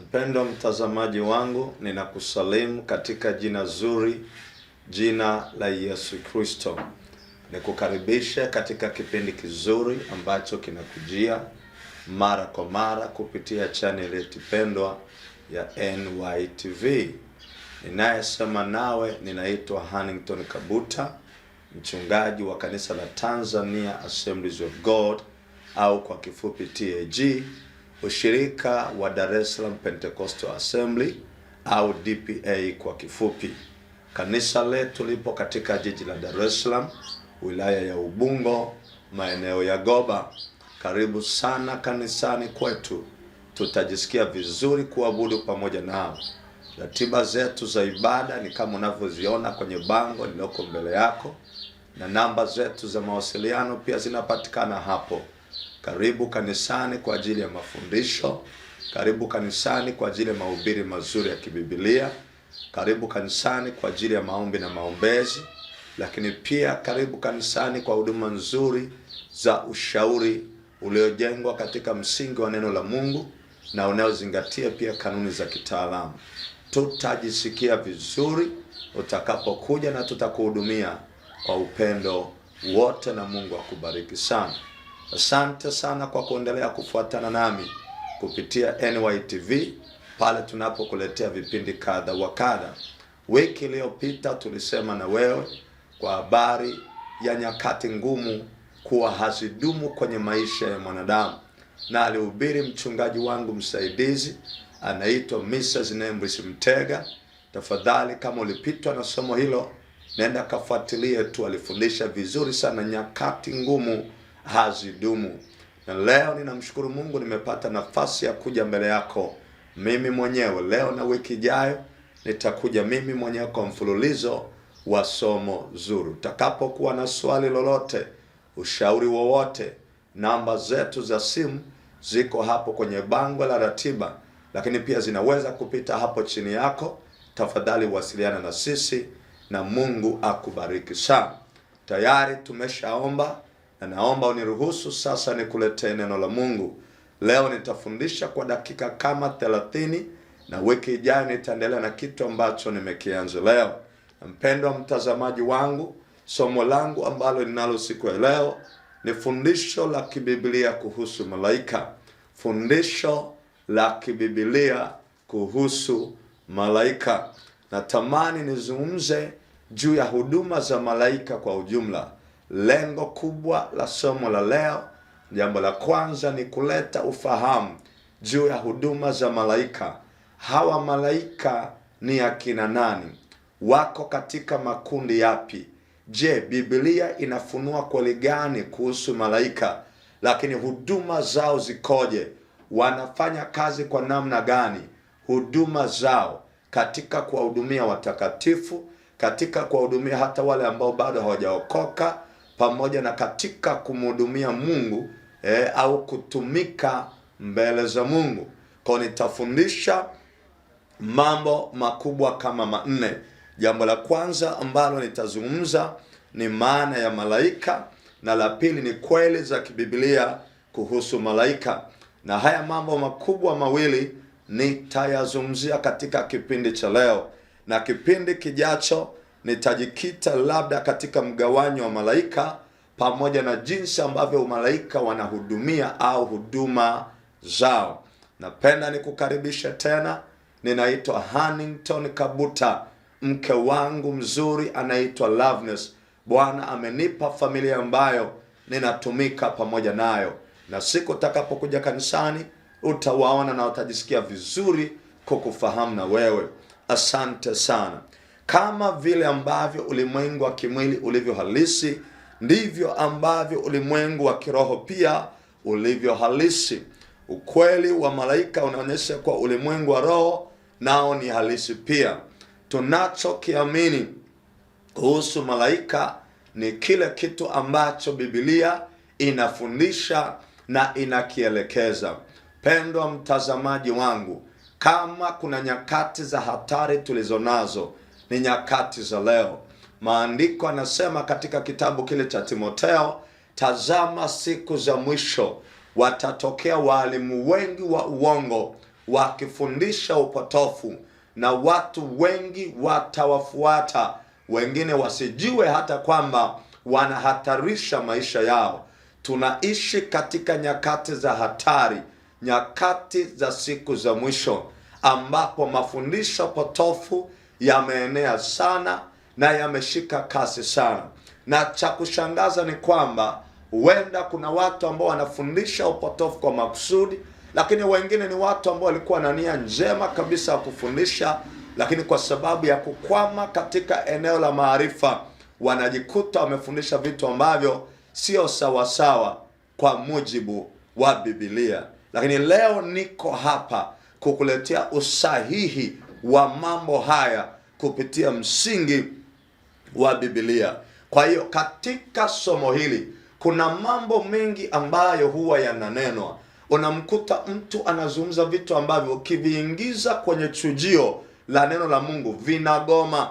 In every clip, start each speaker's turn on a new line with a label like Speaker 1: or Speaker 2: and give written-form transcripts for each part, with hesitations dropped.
Speaker 1: Mpendwa mtazamaji wangu, ninakusalimu katika jina zuri, jina la Yesu Kristo. Nikukaribisha katika kipindi kizuri ambacho kinakujia mara kwa mara kupitia channel yetu pendwa ya NYTV. Ninayesema nawe ninaitwa Hannington Kabuta, mchungaji wa kanisa la Tanzania Assemblies of God au kwa kifupi TAG, ushirika wa Dar es Salaam Pentecostal Assembly au DPA kwa kifupi. Kanisa letu lipo katika jiji la Dar es Salaam, wilaya ya Ubungo, maeneo ya Goba. Karibu sana kanisani kwetu. Tutajisikia vizuri kuabudu pamoja nao. Ratiba zetu za ibada ni kama unavyoziona kwenye bango lililoko mbele yako, na namba zetu za mawasiliano pia zinapatikana hapo. Karibu kanisani kwa ajili ya mafundisho. Karibu kanisani kwa ajili ya mahubiri mazuri ya kibibilia. Karibu kanisani kwa ajili ya maombi na maombezi. Lakini pia karibu kanisani kwa huduma nzuri za ushauri uliojengwa katika msingi wa neno la Mungu na unaozingatia pia kanuni za kitaalamu. Tutajisikia vizuri utakapokuja na tutakuhudumia kwa upendo wote, na Mungu akubariki sana. Asante sana kwa kuendelea kufuatana nami kupitia NYTV pale tunapokuletea vipindi kadha wa kadha. Wiki iliyopita tulisema na wewe kwa habari ya nyakati ngumu kuwa hazidumu kwenye maisha ya mwanadamu, na alihubiri mchungaji wangu msaidizi anaitwa Mrs. Nembris Mtega. Tafadhali kama ulipitwa na somo hilo, nenda kafuatilie tu, alifundisha vizuri sana, nyakati ngumu hazidumu. Na leo ninamshukuru Mungu nimepata nafasi ya kuja mbele yako mimi mwenyewe. Leo na wiki ijayo nitakuja mimi mwenyewe kwa mfululizo wa somo zuri. Utakapokuwa na swali lolote, ushauri wowote, namba zetu za simu ziko hapo kwenye bango la ratiba, lakini pia zinaweza kupita hapo chini yako. Tafadhali wasiliana na sisi na Mungu akubariki sana. Tayari tumeshaomba na naomba uniruhusu sasa nikuletee neno la Mungu. Leo nitafundisha kwa dakika kama 30 na wiki ijayo nitaendelea na kitu ambacho nimekianza leo. Mpendwa mtazamaji wangu, somo langu ambalo ninalo siku ya leo ni fundisho la kibibilia kuhusu malaika. Fundisho la kibibilia kuhusu malaika. Natamani nizungumze juu ya huduma za malaika kwa ujumla. Lengo kubwa la somo la leo, jambo la kwanza ni kuleta ufahamu juu ya huduma za malaika. Hawa malaika ni akina nani? Wako katika makundi yapi? Je, Biblia inafunua kweli gani kuhusu malaika? Lakini huduma zao zikoje? Wanafanya kazi kwa namna gani? Huduma zao katika kuwahudumia watakatifu, katika kuwahudumia hata wale ambao bado hawajaokoka, pamoja na katika kumhudumia Mungu au kutumika mbele za Mungu. Kwa nitafundisha mambo makubwa kama 4. Jambo la kwanza ambalo nitazungumza ni maana ya malaika, na la pili ni kweli za kibibilia kuhusu malaika. Na haya mambo makubwa mawili nitayazungumzia katika kipindi cha leo, na kipindi kijacho nitajikita labda katika mgawanyo wa malaika pamoja na jinsi ambavyo malaika wanahudumia au huduma zao. Napenda nikukaribisha tena. Ninaitwa Hannington Kabuta. Mke wangu mzuri anaitwa Loveness. Bwana amenipa familia ambayo ninatumika pamoja nayo, na siku utakapokuja kanisani utawaona na utajisikia vizuri kukufahamu na wewe. Asante sana. Kama vile ambavyo ulimwengu wa kimwili ulivyo halisi, ndivyo ambavyo ulimwengu wa kiroho pia ulivyo halisi. Ukweli wa malaika unaonyesha kwa ulimwengu wa roho nao ni halisi pia. Tunachokiamini kuhusu malaika ni kile kitu ambacho Biblia inafundisha na inakielekeza. Pendwa mtazamaji wangu, kama kuna nyakati za hatari tulizonazo, ni nyakati za leo. Maandiko yanasema katika kitabu kile cha Timotheo, tazama siku za mwisho watatokea walimu wengi wa uongo wakifundisha upotofu, na watu wengi watawafuata, wengine wasijue hata kwamba wanahatarisha maisha yao. Tunaishi katika nyakati za hatari, nyakati za siku za mwisho, ambapo mafundisho potofu yameenea sana na yameshika kasi sana. Na cha kushangaza ni kwamba huenda kuna watu ambao wanafundisha upotofu kwa makusudi, lakini wengine ni watu ambao walikuwa na nia njema kabisa ya kufundisha, lakini kwa sababu ya kukwama katika eneo la maarifa, wanajikuta wamefundisha vitu ambavyo sio sawasawa kwa mujibu wa Biblia. Lakini leo niko hapa kukuletea usahihi wa mambo haya kupitia msingi wa Biblia. Kwa hiyo katika somo hili kuna mambo mengi ambayo huwa yananenwa. Unamkuta mtu anazungumza vitu ambavyo ukiviingiza kwenye chujio la neno la Mungu vinagoma.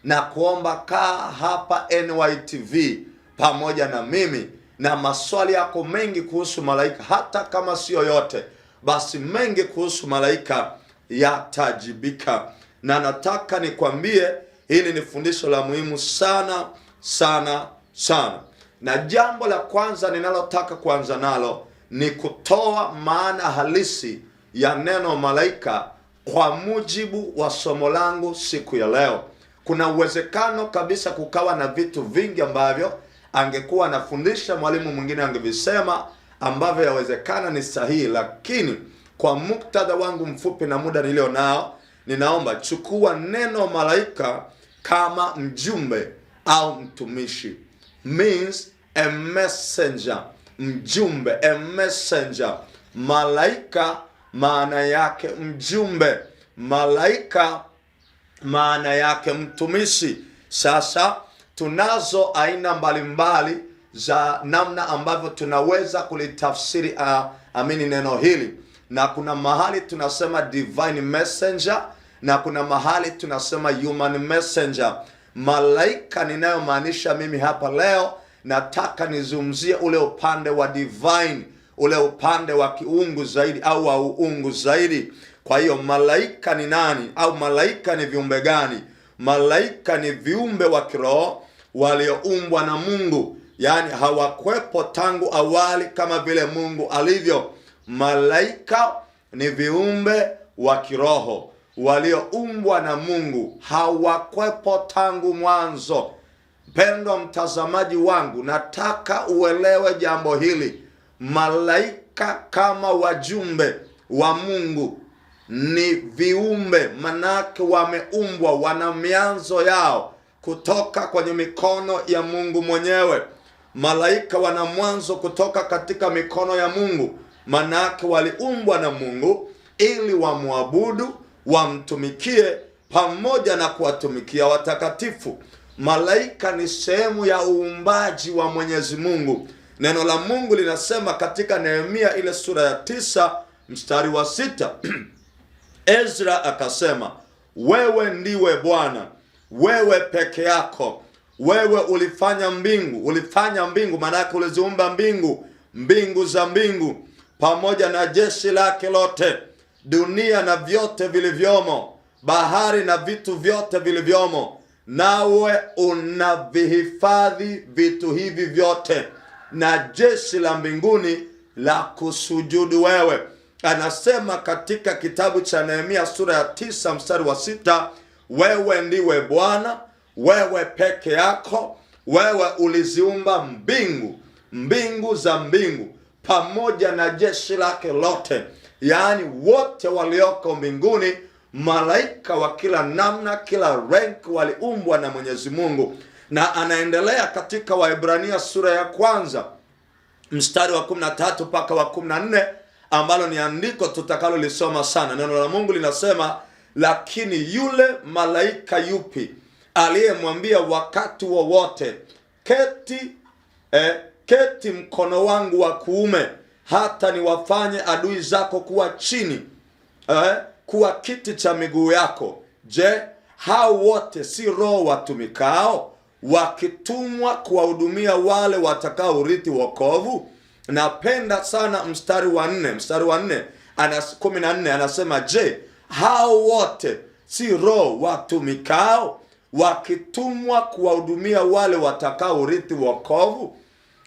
Speaker 1: Na kuomba kaa hapa NYTV pamoja na mimi, na maswali yako mengi kuhusu malaika, hata kama sio yote, basi mengi kuhusu malaika yatajibika. Na nataka nikwambie hili ni fundisho la muhimu sana sana sana. Na jambo la kwanza ninalotaka kuanza nalo ni kutoa maana halisi ya neno malaika kwa mujibu wa somo langu siku ya leo. Kuna uwezekano kabisa kukawa na vitu vingi ambavyo angekuwa anafundisha mwalimu mwingine angevisema, ambavyo yawezekana ni sahihi, lakini kwa muktadha wangu mfupi na muda nilio nao, ninaomba chukua neno malaika kama mjumbe au mtumishi. Means a messenger. Mjumbe, a messenger. Malaika maana yake mjumbe, malaika maana yake mtumishi. Sasa tunazo aina mbalimbali za namna ambavyo tunaweza kulitafsiri neno hili, na kuna mahali tunasema divine messenger na kuna mahali tunasema human messenger. Malaika ninayomaanisha mimi hapa leo, nataka nizungumzie ule upande wa divine, ule upande wa kiungu zaidi au wa uungu zaidi. Kwa hiyo malaika ni nani, au malaika ni viumbe gani? Malaika ni viumbe wa kiroho walioumbwa na Mungu, yaani hawakwepo tangu awali kama vile Mungu alivyo. Malaika ni viumbe wa kiroho walioumbwa na Mungu, hawakwepo tangu mwanzo. Mpendwa mtazamaji wangu, nataka uelewe jambo hili. Malaika kama wajumbe wa Mungu ni viumbe, manake wameumbwa, wana mianzo yao kutoka kwenye mikono ya Mungu mwenyewe. Malaika wana mwanzo kutoka katika mikono ya Mungu, manake waliumbwa na Mungu ili wamwabudu, wamtumikie pamoja na kuwatumikia watakatifu. Malaika ni sehemu ya uumbaji wa Mwenyezi Mungu. Neno la Mungu linasema katika Nehemia ile sura ya 9 mstari wa 6 Ezra akasema, wewe ndiwe Bwana, wewe peke yako, wewe ulifanya mbingu, maana yake uliziumba mbingu za mbingu pamoja na jeshi lake lote, dunia na vyote vilivyomo, bahari na vitu vyote vilivyomo, nawe unavihifadhi vitu hivi vyote, na jeshi la mbinguni la kusujudu wewe. Anasema katika kitabu cha Nehemia sura ya 9 mstari wa 6, wewe ndiwe Bwana, wewe peke yako, wewe uliziumba mbingu za mbingu pamoja na jeshi lake lote, yaani wote walioko mbinguni, malaika wa kila namna, kila rank, waliumbwa na Mwenyezi Mungu. Na anaendelea katika Waebrania sura ya 1 mstari wa 13 mpaka wa 14, ambalo ni andiko tutakalo lisoma sana. Neno la Mungu linasema, lakini yule malaika yupi aliyemwambia wakati wowote, keti mkono wangu wa kuume, hata niwafanye adui zako kuwa chini, kuwa kiti cha miguu yako? Je, hao wote si roho watumikao, wakitumwa kuwahudumia wale watakao urithi wokovu? Napenda sana mstari wa 4, 14 anasema, je, hao wote si roho watumikao wakitumwa kuwahudumia wale watakao urithi wokovu?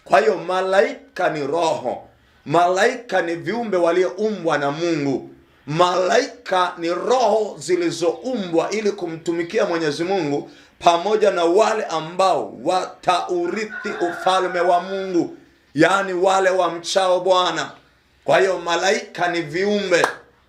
Speaker 1: Kwa hiyo malaika ni roho, malaika ni viumbe walioumbwa na Mungu. Malaika ni roho zilizoumbwa ili kumtumikia Mwenyezi Mungu, pamoja na wale ambao wataurithi ufalme wa Mungu, yaani wale wamchao Bwana. Kwa hiyo malaika ni viumbe,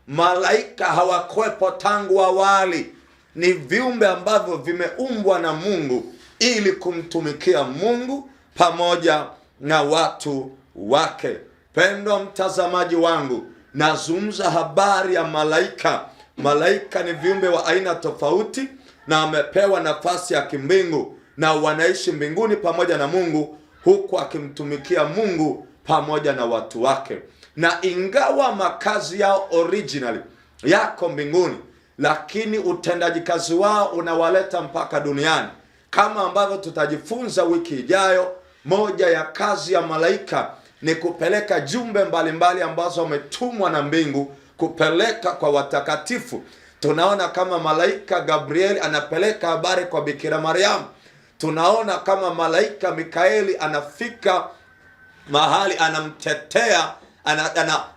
Speaker 1: malaika hawakwepo tangu awali, ni viumbe ambavyo vimeumbwa na Mungu ili kumtumikia Mungu pamoja na watu wake. Pendwa mtazamaji wangu, nazungumza habari ya malaika. Malaika ni viumbe wa aina tofauti na wamepewa nafasi ya kimbingu na wanaishi mbinguni pamoja na Mungu, huku akimtumikia Mungu pamoja na watu wake. Na ingawa makazi yao originally yako mbinguni, lakini utendaji kazi wao unawaleta mpaka duniani. Kama ambavyo tutajifunza wiki ijayo, moja ya kazi ya malaika ni kupeleka jumbe mbalimbali ambazo wametumwa na mbingu kupeleka kwa watakatifu. Tunaona kama malaika Gabriel anapeleka habari kwa Bikira Mariamu. Tunaona kama malaika Mikaeli anafika mahali anamtetea,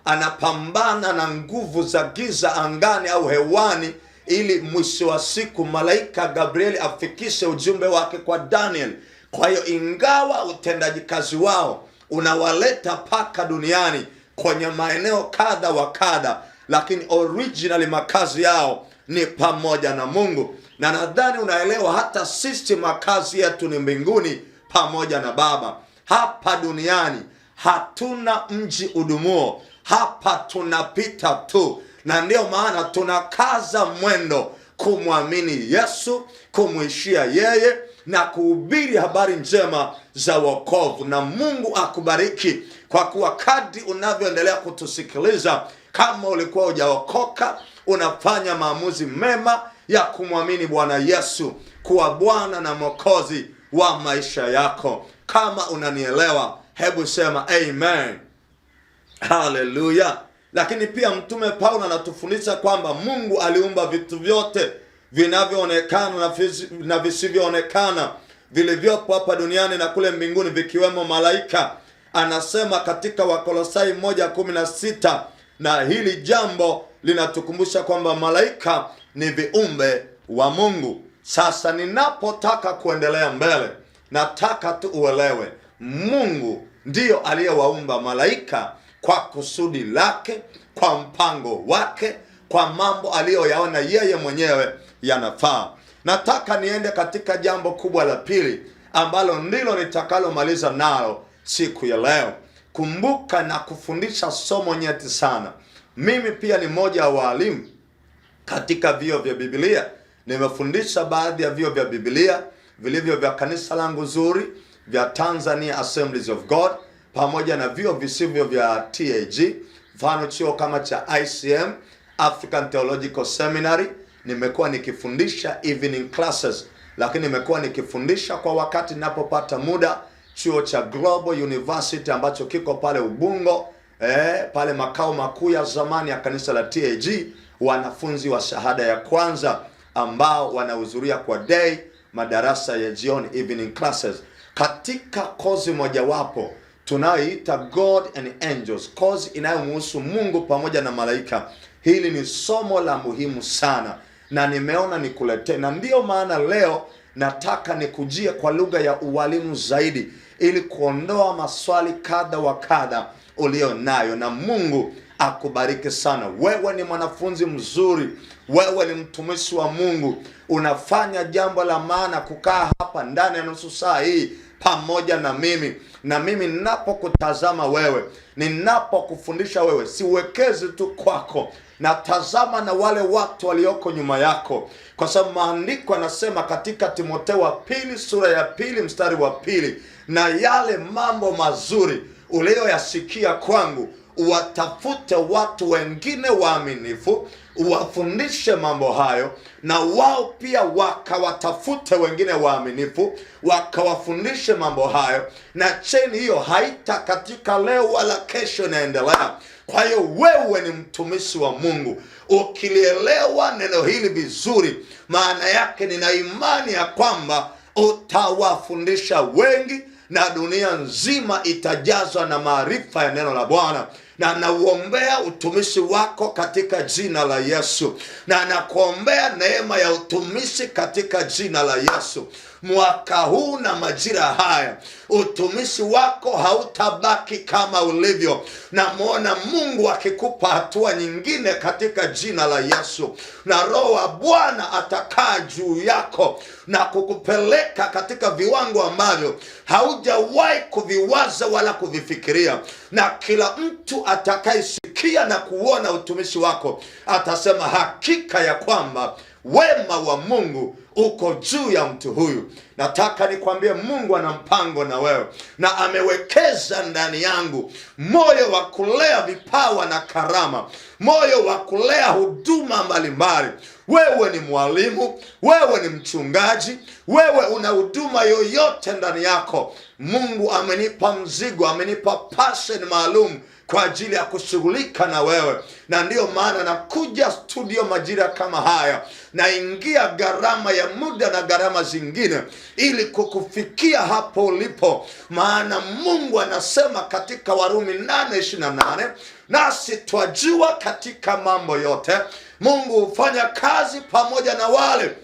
Speaker 1: anapambana na nguvu za giza angani au hewani, ili mwisho wa siku malaika Gabriel afikishe ujumbe wake kwa Daniel. Kwa hiyo ingawa utendaji kazi wao unawaleta paka duniani kwenye maeneo kadha wa kadha, lakini originally makazi yao ni pamoja na Mungu. Na nadhani unaelewa, hata sisi makazi yetu ni mbinguni pamoja na Baba. Hapa duniani hatuna mji udumuo, hapa tunapita tu, na ndio maana tunakaza mwendo kumwamini Yesu, kumwishia yeye na kuhubiri habari njema za wokovu. Na Mungu akubariki, kwa kuwa kadri unavyoendelea kutusikiliza, kama ulikuwa hujaokoka, unafanya maamuzi mema ya kumwamini Bwana Yesu kuwa Bwana na Mwokozi wa maisha yako. Kama unanielewa, hebu sema amen. Haleluya. Lakini pia Mtume Paulo anatufundisha kwamba Mungu aliumba vitu vyote vinavyoonekana na visivyoonekana, vilivyopo hapa duniani na kule mbinguni, vikiwemo malaika. Anasema katika Wakolosai 1:16, na hili jambo linatukumbusha kwamba malaika ni viumbe wa Mungu. Sasa ninapotaka kuendelea mbele, nataka tu uelewe, Mungu ndiyo aliyewaumba malaika kwa kusudi lake, kwa mpango wake, kwa mambo aliyoyaona yeye mwenyewe yanafaa. Nataka niende katika jambo kubwa la pili, ambalo ndilo nitakalomaliza nalo siku ya leo. Kumbuka na kufundisha somo nyeti sana. Mimi pia ni mmoja wa walimu katika vyuo vya Biblia. Nimefundisha baadhi ya vyuo vya Biblia vilivyo vya kanisa langu zuri, vya Tanzania Assemblies of God, pamoja na vyuo visivyo vya TAG, mfano chuo kama cha ICM, African Theological Seminary. Nimekuwa nikifundisha evening classes, lakini nimekuwa nikifundisha kwa wakati ninapopata muda chuo cha Global University ambacho kiko pale Ubungo, pale makao makuu ya zamani ya kanisa la TAG. Wanafunzi wa shahada ya kwanza ambao wanahudhuria kwa day, madarasa ya jioni, evening classes. Katika kozi mojawapo tunayoita God and Angels, kozi inayomhusu Mungu pamoja na malaika. Hili ni somo la muhimu sana na nimeona nikuletee, na ndiyo maana leo nataka nikujie kwa lugha ya uwalimu zaidi, ili kuondoa maswali kadha wa kadha ulio nayo. Na Mungu akubariki sana. Wewe ni mwanafunzi mzuri, wewe ni mtumishi wa Mungu, unafanya jambo la maana kukaa hapa ndani ya nusu saa hii pamoja na mimi. Na mimi ninapokutazama wewe, ninapokufundisha wewe, siwekezi tu kwako, na tazama na wale watu walioko nyuma yako, kwa sababu maandiko yanasema katika Timotheo wa pili sura ya 2 mstari wa 2, na yale mambo mazuri uliyoyasikia kwangu uwatafute watu wengine waaminifu, uwafundishe mambo hayo, na wao pia wakawatafute wengine waaminifu, wakawafundishe mambo hayo. Na cheni hiyo haita katika leo wala kesho, inaendelea, Kwa hiyo wewe ni mtumishi wa Mungu. Ukilielewa neno hili vizuri, maana yake nina imani ya kwamba utawafundisha wengi na dunia nzima itajazwa na maarifa ya neno la Bwana. Na nauombea utumishi wako katika jina la Yesu, na nakuombea neema ya utumishi katika jina la Yesu. Mwaka huu na majira haya, utumishi wako hautabaki kama ulivyo. Namuona Mungu akikupa hatua nyingine katika jina la Yesu, na Roho wa Bwana atakaa juu yako na kukupeleka katika viwango ambavyo haujawahi kuviwaza wala kuvifikiria. Na kila mtu atakayesikia na kuona utumishi wako atasema hakika ya kwamba wema wa Mungu uko juu ya mtu huyu. Nataka nikwambie, Mungu ana mpango na wewe, na amewekeza ndani yangu moyo wa kulea vipawa na karama, moyo wa kulea huduma mbalimbali. Wewe ni mwalimu, wewe ni mchungaji, wewe una huduma yoyote ndani yako. Mungu amenipa mzigo, amenipa passion maalum kwa ajili ya kushughulika na wewe. Na ndiyo maana nakuja studio majira kama haya, naingia gharama ya muda na gharama zingine ili kukufikia hapo ulipo. Maana Mungu anasema katika Warumi 8:28, nasi twajua katika mambo yote Mungu hufanya kazi pamoja na wale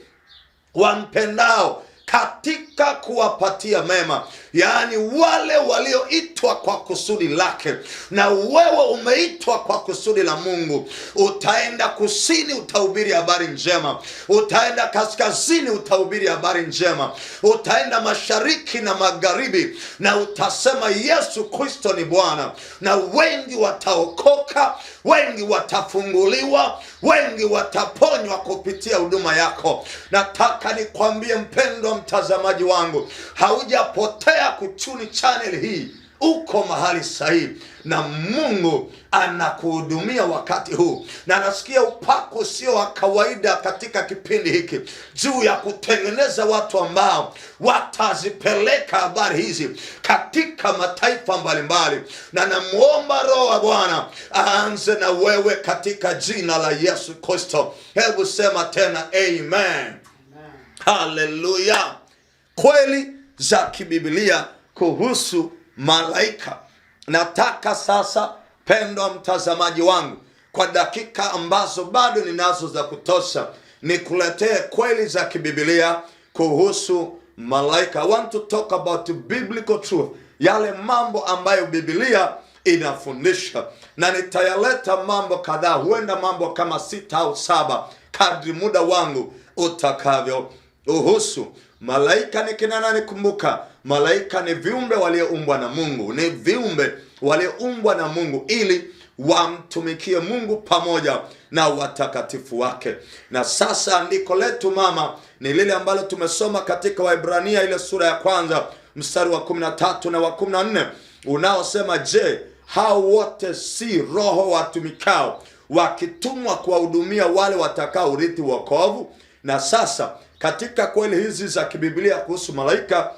Speaker 1: wampendao katika kuwapatia mema, yaani wale walioitwa kwa kusudi lake. Na wewe umeitwa kwa kusudi la Mungu. Utaenda kusini, utahubiri habari njema. Utaenda kaskazini, utahubiri habari njema. Utaenda mashariki na magharibi, na utasema Yesu Kristo ni Bwana. Na wengi wataokoka, wengi watafunguliwa, wengi wataponywa kupitia huduma yako. Nataka nikwambie mpendwa mtazamaji wangu, haujapotea kuchuni channel hii. Uko mahali sahihi, na Mungu anakuhudumia wakati huu. Na nasikia upako sio wa kawaida katika kipindi hiki juu ya kutengeneza watu ambao watazipeleka habari hizi katika mataifa mbalimbali. Na namuomba Roho wa Bwana aanze na wewe katika jina la Yesu Kristo. Hebu sema tena amen. Haleluya. Kweli za kibiblia kuhusu malaika. Nataka sasa, pendwa mtazamaji wangu, kwa dakika ambazo bado ninazo za kutosha, nikuletee kweli za kibiblia kuhusu malaika. I want to talk about biblical truth, yale mambo ambayo Biblia inafundisha, na nitayaleta mambo kadhaa, huenda mambo kama 6 au 7 kadri muda wangu utakavyo uhusu. Malaika ni kina nani? Kumbuka, malaika ni viumbe walioumbwa na Mungu. Ni viumbe walioumbwa na Mungu ili wamtumikie Mungu pamoja na watakatifu wake. Na sasa andiko letu mama ni lile ambalo tumesoma katika Waebrania ile sura ya 1 mstari wa 13 na wa 14, unaosema, je, hao wote si roho watumikao wakitumwa kuwahudumia wale watakao urithi wokovu? Na sasa katika kweli hizi za kibiblia kuhusu malaika,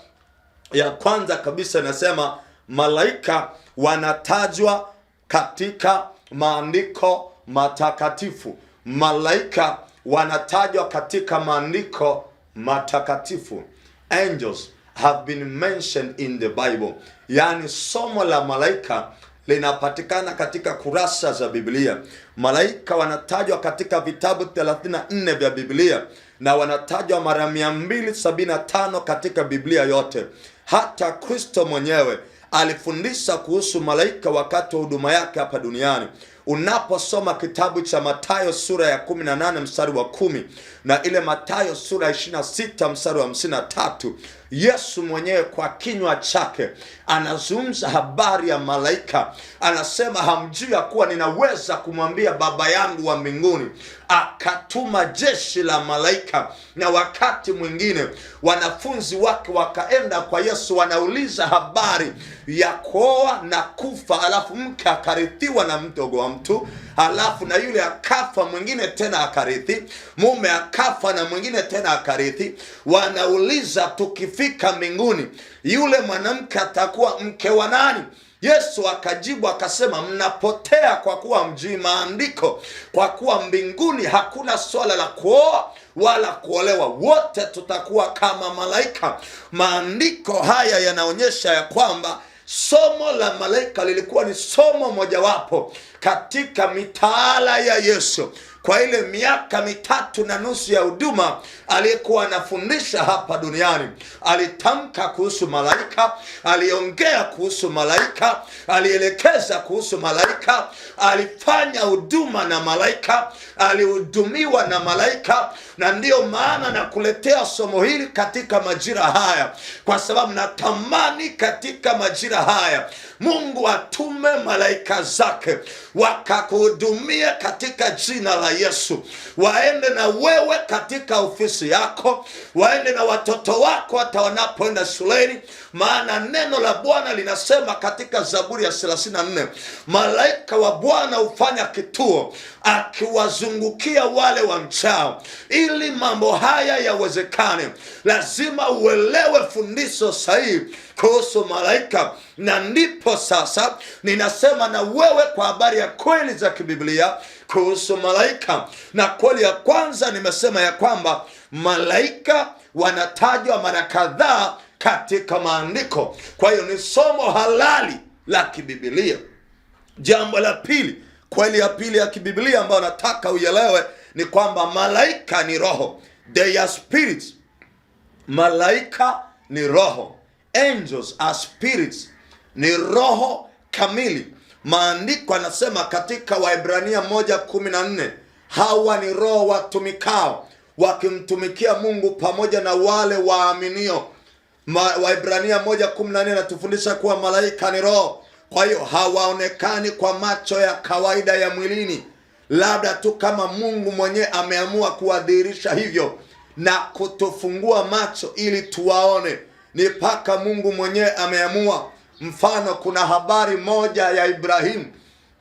Speaker 1: ya kwanza kabisa inasema malaika wanatajwa katika maandiko matakatifu. Malaika wanatajwa katika maandiko matakatifu. Angels have been mentioned in the Bible. Yani somo la malaika linapatikana katika kurasa za Biblia. Malaika wanatajwa katika vitabu 34 vya Biblia, na wanatajwa mara 275 katika Biblia yote. Hata Kristo mwenyewe alifundisha kuhusu malaika wakati wa huduma yake hapa duniani. Unaposoma kitabu cha Mathayo sura ya 18 mstari wa 10 na ile Mathayo sura ya 26 mstari wa 53, Yesu mwenyewe kwa kinywa chake anazungumza habari ya malaika. Anasema, hamjui ya kuwa ninaweza kumwambia Baba yangu wa mbinguni akatuma jeshi la malaika? Na wakati mwingine wanafunzi wake wakaenda kwa Yesu, wanauliza habari ya kuoa na kufa, alafu mke akarithiwa na mdogo wa mtu, alafu na yule akafa, mwingine tena akarithi, mume akafa na mwingine tena akarithi. Wanauliza, tukifika mbinguni yule mwanamke atakuwa mke wa nani? Yesu akajibu akasema, mnapotea kwa kuwa mjui maandiko, kwa kuwa mbinguni hakuna swala la kuoa wala kuolewa, wote tutakuwa kama malaika. Maandiko haya yanaonyesha ya kwamba somo la malaika lilikuwa ni somo mojawapo katika mitaala ya Yesu. Kwa ile miaka 3.5 ya huduma aliyekuwa anafundisha hapa duniani, alitamka kuhusu malaika, aliongea kuhusu malaika, alielekeza kuhusu malaika, alifanya huduma na malaika, alihudumiwa na malaika. Na ndiyo maana nakuletea somo hili katika majira haya, kwa sababu natamani katika majira haya Mungu atume malaika zake wakakuhudumia katika jina la Yesu. Waende na wewe katika ofisi yako, waende na watoto wako hata wanapoenda shuleni, maana neno la Bwana linasema katika Zaburi ya 34, malaika wa Bwana hufanya kituo akiwazungukia wale wamchao. Ili mambo haya yawezekane, lazima uelewe fundisho sahihi kuhusu malaika. Na ndipo sasa ninasema na wewe kwa habari ya kweli za kibiblia kuhusu malaika. Na kweli ya kwanza nimesema ya kwamba malaika wanatajwa mara kadhaa katika maandiko. Kwa hiyo ni somo halali la kibiblia. Jambo la pili, kweli ya pili ya kibiblia ambayo nataka uelewe ni kwamba malaika ni roho. They are spirits. Malaika ni roho. Angels are spirits. Ni roho kamili. Maandiko yanasema katika Waebrania 1:14, hawa ni roho watumikao wakimtumikia Mungu pamoja na wale waaminio. Waebrania 1:14 natufundisha kuwa malaika ni roho. Kwa hiyo hawaonekani kwa macho ya kawaida ya mwilini, labda tu kama Mungu mwenyewe ameamua kuwadhihirisha hivyo na kutufungua macho ili tuwaone. Ni paka Mungu mwenyewe ameamua. Mfano, kuna habari moja ya Ibrahimu,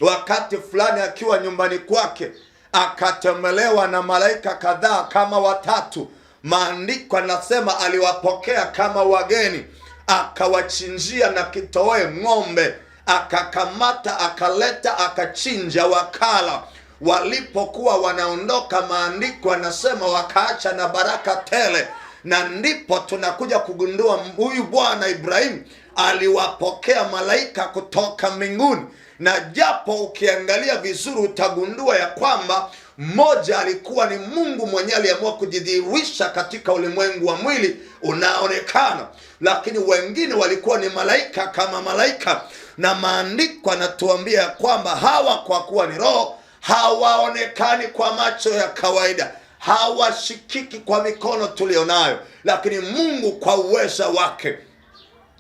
Speaker 1: wakati fulani akiwa nyumbani kwake akatembelewa na malaika kadhaa kama watatu. Maandiko yanasema aliwapokea kama wageni, akawachinjia na kitoweo ng'ombe, akakamata, akaleta, akachinja, wakala. Walipokuwa wanaondoka, maandiko yanasema wakaacha na baraka tele. Na ndipo tunakuja kugundua huyu bwana Ibrahimu aliwapokea malaika kutoka mbinguni. Na japo ukiangalia vizuri utagundua ya kwamba mmoja alikuwa ni Mungu mwenyewe aliamua kujidhihirisha katika ulimwengu wa mwili unaonekana, lakini wengine walikuwa ni malaika kama malaika. Na maandiko yanatuambia kwamba hawa kwa kuwa ni roho, hawaonekani kwa macho ya kawaida, hawashikiki kwa mikono tulionayo, lakini Mungu kwa uweza wake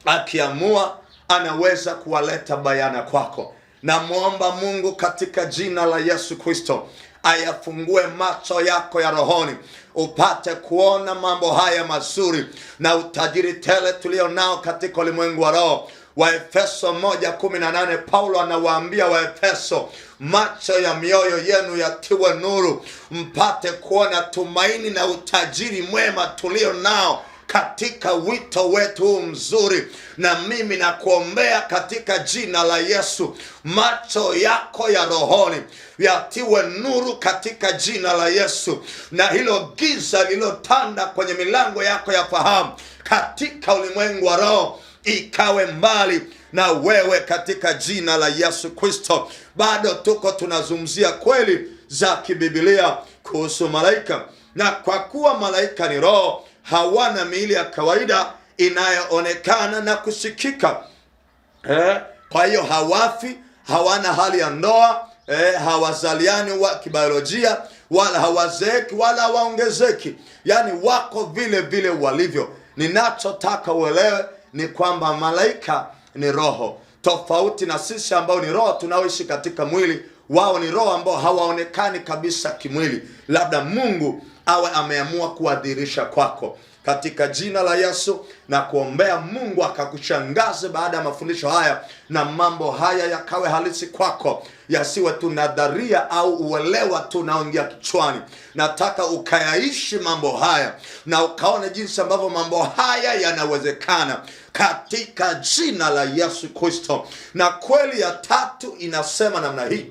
Speaker 1: akiamua anaweza kuwaleta bayana kwako. Na muomba Mungu katika jina la Yesu Kristo ayafungue macho yako ya rohoni, upate kuona mambo haya mazuri na utajiri tele tulio nao katika ulimwengu wa roho. Waefeso 1:18, Paulo anawaambia Waefeso, macho ya mioyo yenu yatiwe nuru, mpate kuona tumaini na utajiri mwema tulio nao katika wito wetu mzuri. Na mimi nakuombea katika jina la Yesu, macho yako ya rohoni yatiwe nuru katika jina la Yesu, na hilo giza lililotanda kwenye milango yako ya fahamu katika ulimwengu wa roho ikawe mbali na wewe katika jina la Yesu Kristo. Bado tuko tunazungumzia kweli za kibiblia kuhusu malaika, na kwa kuwa malaika ni roho, hawana miili ya kawaida inayoonekana na kusikika. Kwa hiyo hawafi, hawana hali ya ndoa, hawazaliani wa kibiolojia, wala hawazeeki wala hawaongezeki, yani wako vile vile walivyo. Ninachotaka uelewe ni kwamba malaika ni roho, tofauti na sisi ambao ni roho tunaoishi katika mwili. Wao ni roho ambao hawaonekani kabisa kimwili, labda Mungu awe ameamua kuwadhihirisha kwako. katika jina la Yesu, na kuombea Mungu akakushangaze baada ya mafundisho haya, na mambo haya yakawe halisi kwako, yasiwe tu nadharia au uelewa tu unaoingia kichwani. Nataka ukayaishi mambo haya na ukaone jinsi ambavyo mambo haya yanawezekana katika jina la Yesu Kristo. Na kweli ya tatu inasema namna hii: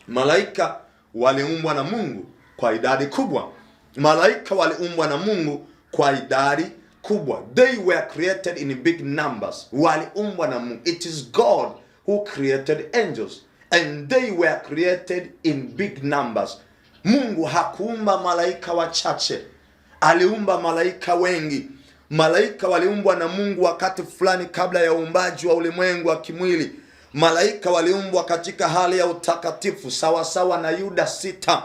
Speaker 1: malaika waliumbwa na Mungu kwa idadi kubwa. Malaika waliumbwa na Mungu kwa idadi kubwa. They were created in big numbers. Waliumbwa na Mungu. It is God who created angels, and they were created in big numbers. Mungu hakuumba malaika wachache, aliumba malaika wengi. Malaika waliumbwa na Mungu wakati fulani kabla ya uumbaji wa ulimwengu wa kimwili. Malaika waliumbwa katika hali ya utakatifu sawa sawa na Yuda 6,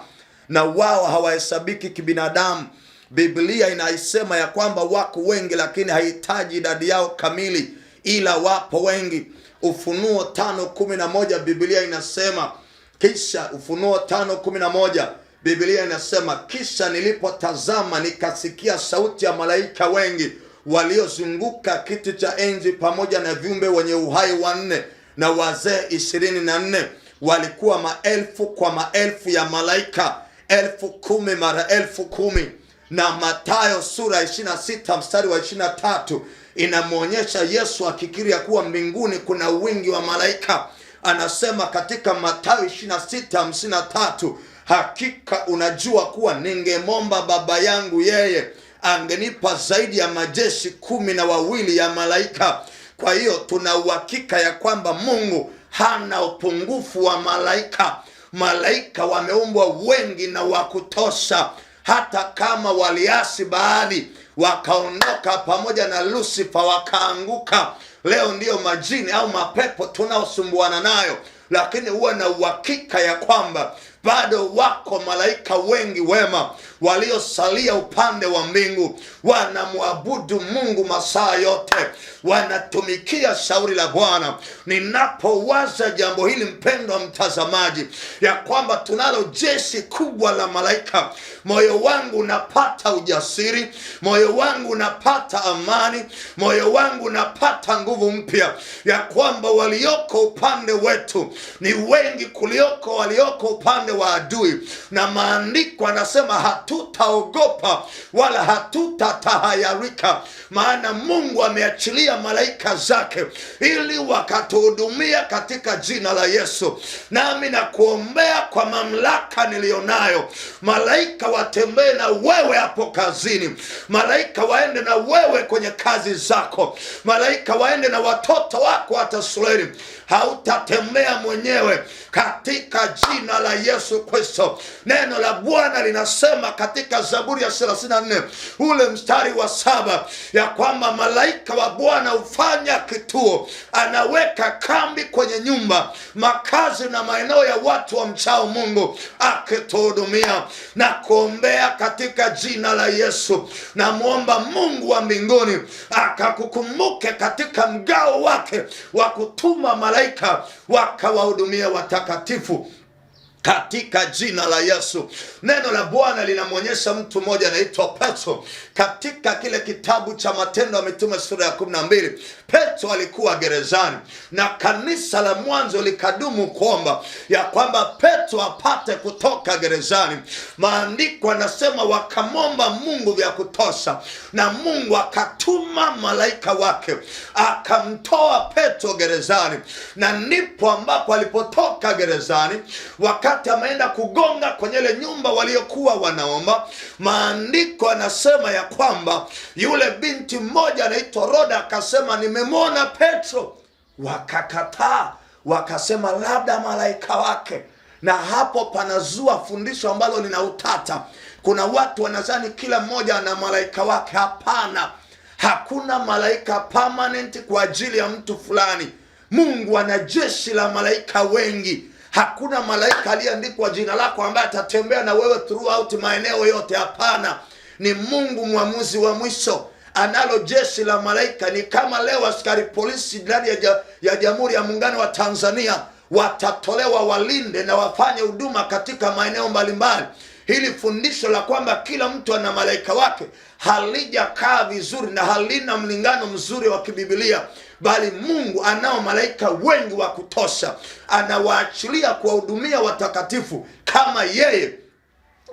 Speaker 1: na wao hawahesabiki kibinadamu. Biblia inaisema ya kwamba wako wengi, lakini haihitaji idadi yao kamili, ila wapo wengi. Ufunuo 5:11 Biblia inasema, kisha Ufunuo 5:11 Biblia inasema, kisha nilipotazama nikasikia sauti ya malaika wengi waliozunguka kiti cha enzi pamoja na viumbe wenye uhai 4 na wazee 24. Walikuwa maelfu kwa maelfu ya malaika, 10,000 mara 10,000. Na Mathayo sura 26 mstari wa 23 inamwonyesha Yesu akikiri ya kuwa mbinguni kuna wingi wa malaika. Anasema katika Mathayo 26:53, hakika unajua kuwa ningemomba Baba yangu, yeye angenipa zaidi ya majeshi 12 ya malaika. Kwa hiyo tuna uhakika ya kwamba Mungu hana upungufu wa malaika. Malaika wameumbwa wengi na wa kutosha. Hata kama waliasi baadhi, wakaondoka pamoja na Lucifer wakaanguka, leo ndiyo majini au mapepo tunaosumbuana nayo, lakini huwa na uhakika ya kwamba bado wako malaika wengi wema waliosalia upande wa mbingu, wanamwabudu Mungu masaa yote, wanatumikia shauri la Bwana. Ninapowaza jambo hili, mpendwa mtazamaji, ya kwamba tunalo jeshi kubwa la malaika, moyo wangu unapata ujasiri, moyo wangu unapata amani, moyo wangu unapata nguvu mpya ya kwamba walioko upande wetu ni wengi kuliko walioko upande wa adui. Na maandiko anasema hatutaogopa wala hatutatahayarika, maana Mungu ameachilia malaika zake ili wakatuhudumia katika jina la Yesu. Nami nakuombea kwa mamlaka nilionayo, malaika watembee na wewe hapo kazini, malaika waende na wewe kwenye kazi zako, malaika waende na watoto wako hata shuleni. Hautatembea mwenyewe katika jina la Yesu Kristo. Neno la Bwana linasema katika Zaburi ya 34 ule mstari wa 7 ya kwamba malaika wa Bwana hufanya kituo, anaweka kambi kwenye nyumba, makazi na maeneo ya watu wa mchao Mungu, akituhudumia. Na kuombea katika jina la Yesu, na muomba Mungu wa mbinguni akakukumbuke katika mgao wake wa kutuma malaika wakawahudumia watakatifu katika jina la Yesu. Neno la Bwana linamwonyesha mtu mmoja anaitwa Petro katika kile kitabu cha Matendo ya Mitume sura ya 12. Petro alikuwa gerezani na kanisa la mwanzo likadumu kuomba ya kwamba Petro apate kutoka gerezani. Maandiko anasema wakamomba Mungu vya kutosha, na Mungu akatuma malaika wake akamtoa Petro gerezani. Na ndipo ambapo alipotoka gerezani, wakati ameenda kugonga kwenye ile nyumba waliokuwa wanaomba, maandiko anasema ya kwamba yule binti mmoja anaitwa Roda akasema, nimemwona Petro. Wakakataa, wakasema labda malaika wake. Na hapo panazua fundisho ambalo lina utata. Kuna watu wanadhani kila mmoja ana malaika wake. Hapana, hakuna malaika permanent kwa ajili ya mtu fulani. Mungu ana jeshi la malaika wengi. Hakuna malaika aliyeandikwa jina lako ambaye atatembea na wewe throughout maeneo yote. Hapana, ni Mungu mwamuzi wa mwisho. Analo jeshi la malaika. Ni kama leo askari polisi ndani ya Jamhuri ya Muungano wa Tanzania watatolewa walinde na wafanye huduma katika maeneo mbalimbali. Hili fundisho la kwamba kila mtu ana malaika wake halijakaa vizuri na halina mlingano mzuri wa kibibilia, bali Mungu anao malaika wengi wa kutosha, anawaachilia kuwahudumia watakatifu kama yeye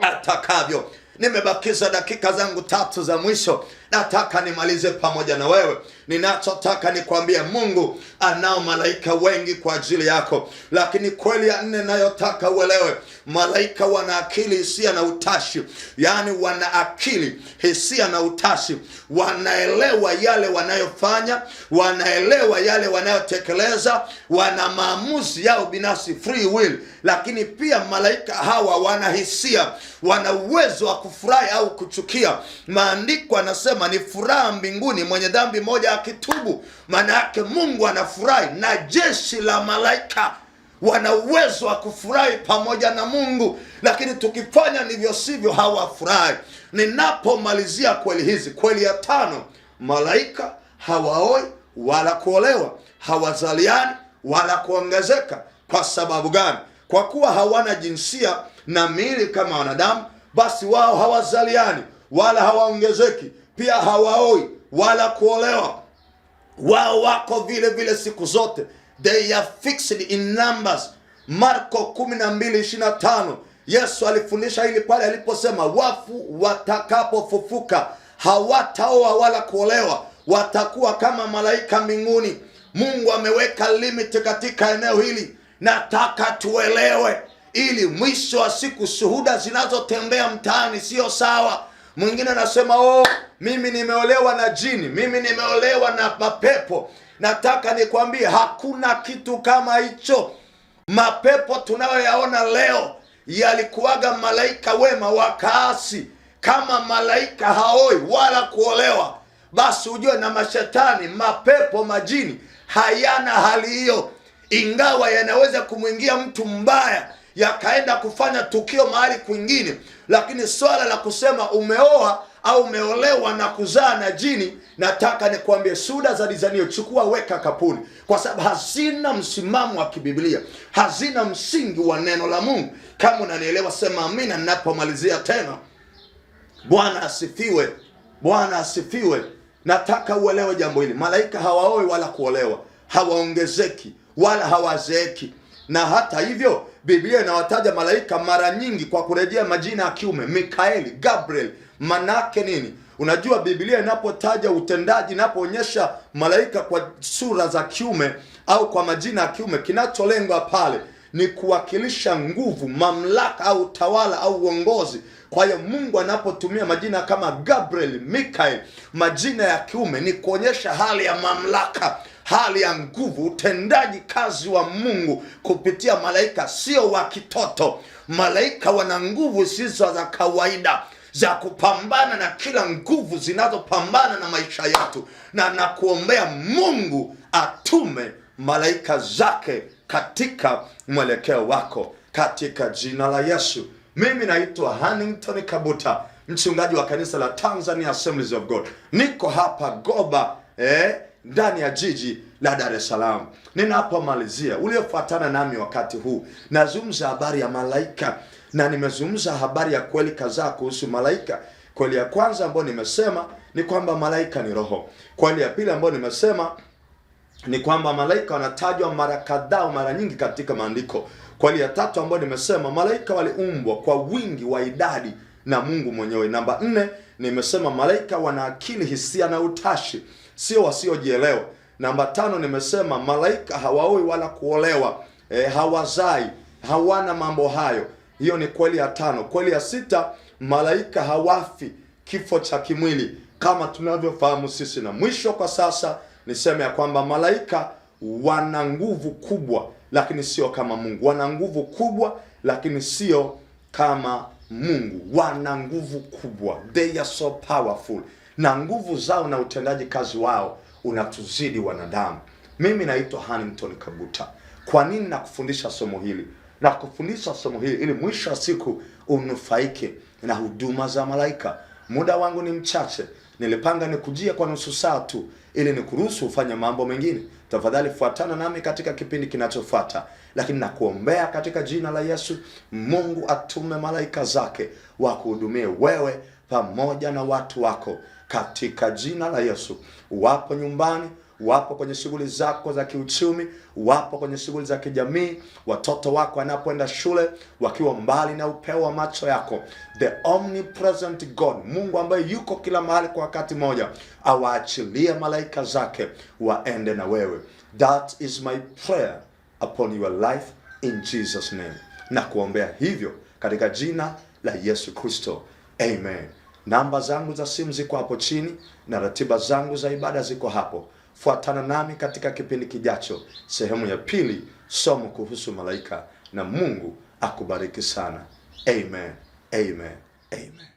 Speaker 1: atakavyo. Nimebakiza dakika zangu 3 za mwisho, nataka nimalize pamoja na wewe. Ninachotaka nikwambie, Mungu anao malaika wengi kwa ajili yako. Lakini kweli ya 4 nayotaka uelewe, malaika wana akili, hisia na utashi. Yaani wana akili, hisia na utashi. Wanaelewa yale wanayofanya, wanaelewa yale wanayotekeleza, wana maamuzi yao binafsi, free will. Lakini pia malaika hawa wana hisia, wana uwezo wa kufurahi au kuchukia. Maandiko anasema ni furaha mbinguni mwenye dhambi moja akitubu. Maana yake Mungu anafurahi, na jeshi la malaika wana uwezo wa kufurahi pamoja na Mungu. Lakini tukifanya ndivyo sivyo, hawafurahi. Ninapomalizia kweli hizi, kweli ya 5, malaika hawaoi wala kuolewa, hawazaliani wala kuongezeka. Kwa sababu gani? Kwa kuwa hawana jinsia na miili kama wanadamu, basi wao hawazaliani wala hawaongezeki, pia hawaoi wala kuolewa. Wao wako vile vile siku zote. They are fixed in numbers. Marko 12:25, Yesu alifundisha hili pale aliposema wafu watakapofufuka hawataoa wala kuolewa, watakuwa kama malaika mbinguni. Mungu ameweka limit katika eneo hili. Nataka tuelewe, ili mwisho wa siku shuhuda zinazotembea mtaani sio sawa. Mwingine anasema mimi nimeolewa na jini, mimi nimeolewa na mapepo. Nataka nikwambie hakuna kitu kama hicho. Mapepo tunayoyaona leo yalikuwaga malaika wema wakaasi. Kama malaika haoi wala kuolewa, basi ujue na mashetani, mapepo, majini hayana hali hiyo. Ingawa yanaweza kumwingia mtu mbaya yakaenda kufanya tukio mahali kwingine, lakini swala la kusema umeoa au umeolewa na kuzaa na jini, nataka nikwambie shuhuda za dizanio chukua, weka kapuni, kwa sababu hazina msimamo wa kibiblia, hazina msingi wa neno la Mungu. Kama unanielewa sema amina ninapomalizia tena. Bwana asifiwe, Bwana asifiwe. Nataka uelewe jambo hili, malaika hawaoi wala kuolewa, hawaongezeki wala hawazeeki. Na hata hivyo Biblia inawataja malaika mara nyingi kwa kurejea majina ya kiume, Mikaeli, Gabriel. Manake nini? Unajua Biblia inapotaja utendaji, inapoonyesha malaika kwa sura za kiume au kwa majina ya kiume, kinacholengwa pale ni kuwakilisha nguvu, mamlaka au tawala au uongozi. Kwa hiyo Mungu anapotumia majina kama Gabriel, Mikael, majina ya kiume, ni kuonyesha hali ya mamlaka, hali ya nguvu, utendaji kazi wa Mungu kupitia malaika, sio wa kitoto. Malaika wana nguvu zisizo za kawaida za kupambana na kila nguvu zinazopambana na maisha yetu, na nakuombea Mungu atume malaika zake katika mwelekeo wako katika jina la Yesu. Mimi naitwa Hannington Kabuta, mchungaji wa kanisa la Tanzania Assemblies of God. Niko hapa Goba ndani ya jiji la Dar es Salaam. Ninapomalizia, uliofuatana nami wakati huu, nazungumza habari ya malaika, na nimezungumza habari ya kweli kadhaa kuhusu malaika. Kweli ya kwanza ambayo nimesema ni kwamba malaika ni roho. Kweli ya pili ambayo nimesema ni kwamba malaika wanatajwa mara kadhaa, mara nyingi katika maandiko. Kweli ya tatu ambayo nimesema malaika waliumbwa kwa wingi wa idadi na Mungu mwenyewe. Namba 4 nimesema malaika wana akili, hisia na utashi, sio wasiojielewa. Namba 5 nimesema malaika hawaoi wala kuolewa, hawazai, hawana mambo hayo. Hiyo ni kweli ya 5. Kweli ya 6, malaika hawafi kifo cha kimwili kama tunavyofahamu sisi. Na mwisho kwa sasa niseme ya kwamba malaika wana nguvu kubwa, lakini sio kama Mungu. Wana nguvu kubwa, lakini sio kama Mungu. Wana nguvu kubwa, they are so powerful, na nguvu zao na utendaji kazi wao unatuzidi wanadamu. Mimi naitwa Hannington Kabuta. Kwa nini nakufundisha somo hili? Nakufundisha somo hili ili mwisho wa siku unufaike na huduma za malaika. Muda wangu ni mchache, nilipanga nikujie kwa nusu saa tu ili nikuruhusu ufanye mambo mengine. tafadhali fuatana nami katika kipindi kinachofuata. Lakini nakuombea katika jina la Yesu, Mungu atume malaika zake wakuhudumie wewe pamoja na watu wako katika jina la Yesu. Wapo nyumbani, wapo kwenye shughuli zako za kiuchumi, wapo kwenye shughuli za kijamii, watoto wako wanapoenda shule wakiwa mbali na upeo wa macho yako, the omnipresent God, Mungu ambaye yuko kila mahali kwa wakati mmoja, awaachilie malaika zake waende na wewe. That is my prayer upon your life in Jesus name. Na kuombea hivyo katika jina la Yesu Kristo. Amen. Namba zangu za simu ziko hapo chini na ratiba zangu za ibada ziko hapo. Fuatana nami katika kipindi kijacho, sehemu ya pili, somo kuhusu malaika, na Mungu akubariki sana. Amen. Amen. Amen.